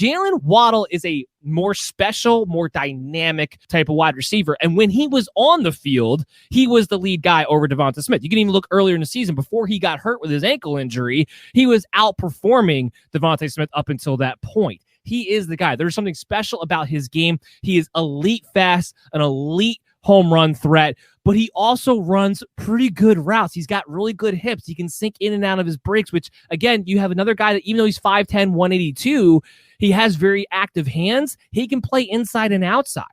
Jaylen Waddle is a more special, more dynamic type of wide receiver. And when he was on the field, he was the lead guy over Devonta Smith. You can even look earlier in the season before he got hurt with his ankle injury, he was outperforming Devonta Smith up until that point. He is the guy. There's something special about his game. He is elite fast, an elite home run threat, but he also runs pretty good routes. He's got really good hips. He can sink in and out of his breaks, which, again, you have another guy that even though he's 5'10", 182, he has very active hands. He can play inside and outside.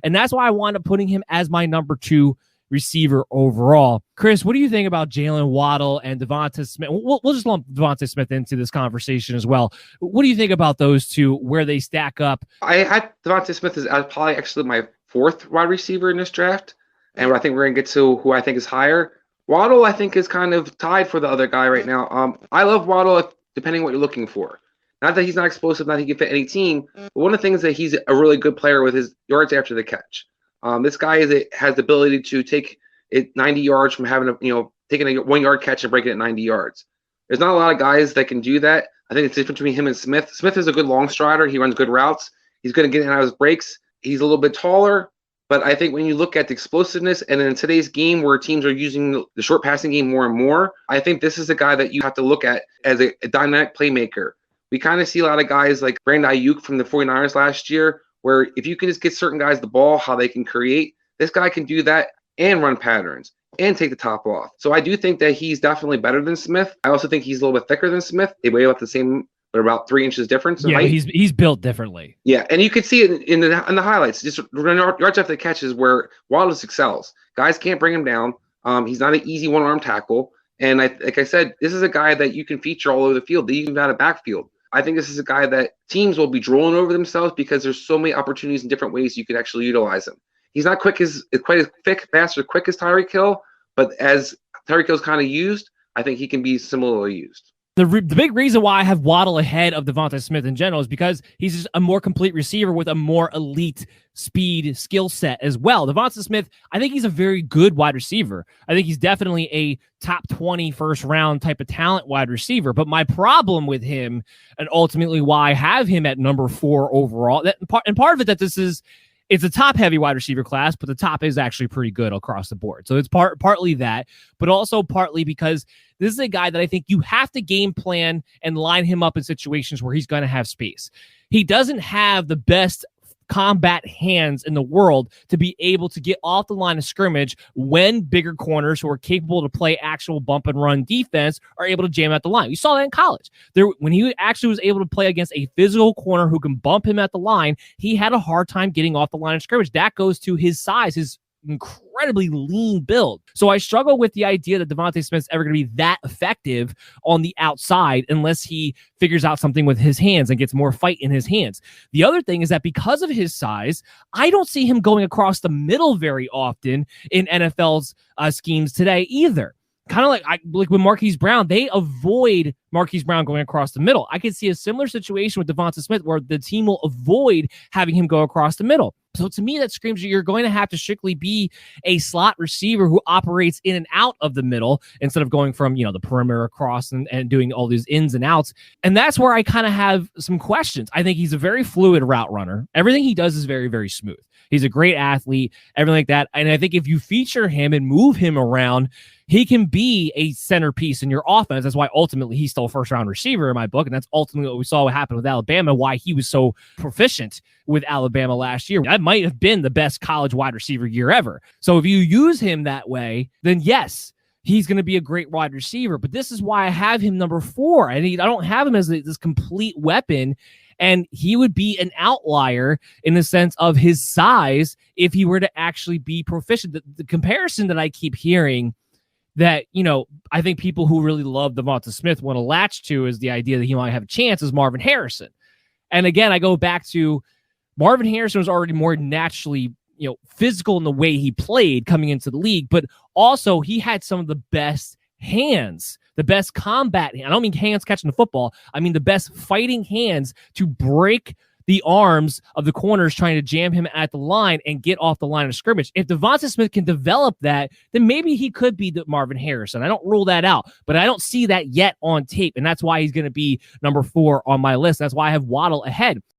And that's why I wound up putting him as my number 2 receiver overall. Chris, what do you think about Jaylen Waddle and Devonta Smith? We'll just lump Devonta Smith into this conversation as well. What do you think about those two, where they stack up? I had Devonta Smith as probably actually my 4th wide receiver in this draft. And I think we're going to get to who I think is higher. Waddle, I think, is kind of tied for the other guy right now. I love Waddle depending what you're looking for. Not that he's not explosive, not that he can fit any team, but one of the things that he's a really good player with his yards after the catch. This guy has the ability to take it 90 yards from having taking a 1-yard catch and breaking it 90 yards. There's not a lot of guys that can do that. I think it's different between him and Smith. Smith is a good long strider. He runs good routes. He's good at getting out of his breaks. He's a little bit taller, but I think when you look at the explosiveness and in today's game where teams are using the short passing game more and more, I think this is a guy that you have to look at as a dynamic playmaker. We kind of see a lot of guys like Brandon Ayuk from the 49ers last year, where if you can just get certain guys the ball, how they can create, this guy can do that and run patterns and take the top off. So I do think that he's definitely better than Smith. I also think he's a little bit thicker than Smith. They weigh about the same, but about 3 inches difference in height. He's built differently. Yeah, and you can see it in the highlights. Just yards after the catches where Waddle excels. Guys can't bring him down. He's not an easy one-arm tackle. And like I said, this is a guy that you can feature all over the field, even out of backfield. I think this is a guy that teams will be drooling over themselves because there's so many opportunities and different ways you could actually utilize him. He's not quite as fast or quick as Tyreek Hill, but as Tyreek Hill's kind of used, I think he can be similarly used. The big reason why I have Waddle ahead of Devonta Smith in general is because he's just a more complete receiver with a more elite speed skill set as well. Devonta Smith, I think he's a very good wide receiver. I think he's definitely a top 20 first round type of talent wide receiver. But my problem with him, and ultimately why I have him at number 4 overall, and part of it that it's a top-heavy wide receiver class, but the top is actually pretty good across the board. So it's partly that, but also partly because this is a guy that I think you have to game plan and line him up in situations where he's going to have space. He doesn't have the best combat hands in the world to be able to get off the line of scrimmage when bigger corners who are capable to play actual bump and run defense are able to jam at the line. We saw that in college. When he actually was able to play against a physical corner who can bump him at the line, he had a hard time getting off the line of scrimmage. That goes to his size, his incredibly lean build. So I struggle with the idea that Devonta Smith's ever going to be that effective on the outside unless he figures out something with his hands and gets more fight in his hands. The other thing is that because of his size, I don't see him going across the middle very often in NFL's schemes today either. Kind of like with Marquise Brown, they avoid Marquise Brown going across the middle. I could see a similar situation with Devonta Smith where the team will avoid having him go across the middle. So to me, that screams that you're going to have to strictly be a slot receiver who operates in and out of the middle instead of going from, the perimeter across and doing all these ins and outs. And that's where I kind of have some questions. I think he's a very fluid route runner. Everything he does is very, very smooth. He's a great athlete, everything like that. And I think if you feature him and move him around, he can be a centerpiece in your offense. That's why ultimately he's still a first-round receiver in my book, and that's ultimately what we saw what happened with Alabama, why he was so proficient with Alabama last year. That might have been the best college wide receiver year ever. So if you use him that way, then yes, he's going to be a great wide receiver. But this is why I have him number 4. I don't have him as this complete weapon, and he would be an outlier in the sense of his size if he were to actually be proficient. The comparison that I keep hearing that, I think people who really love Devonta Smith want to latch to is the idea that he might have a chance as Marvin Harrison. And again, I go back to Marvin Harrison was already more naturally, physical in the way he played coming into the league, but also he had some of the best hands, the best combat. I don't mean hands catching the football. I mean the best fighting hands to break the arms of the corners trying to jam him at the line and get off the line of scrimmage. If Devonta Smith can develop that, then maybe he could be the Marvin Harrison. I don't rule that out, but I don't see that yet on tape, and that's why he's going to be number 4 on my list. That's why I have Waddle ahead.